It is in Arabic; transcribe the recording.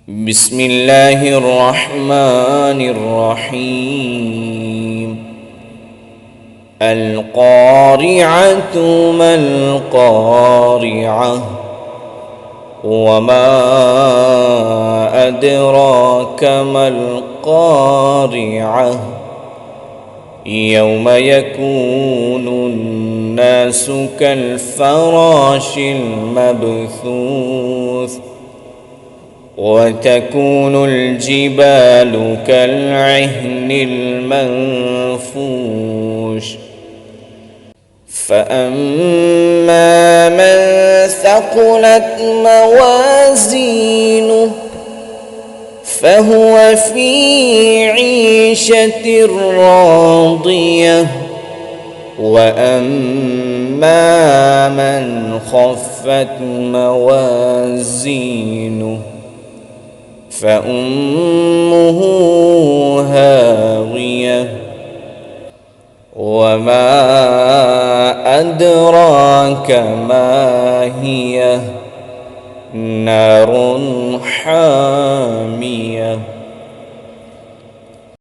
بسم الله الرحمن الرحيم. القارعة ما القارعة وما أدراك ما القارعة يوم يكون الناس كالفراش المبثوث وتكون الجبال كالعهن المنفوش فأما من ثقلت موازينه فهو في عيشة راضية وأما من خفت موازينه فأمه هاوية وما أدراك ما هي نار حامية.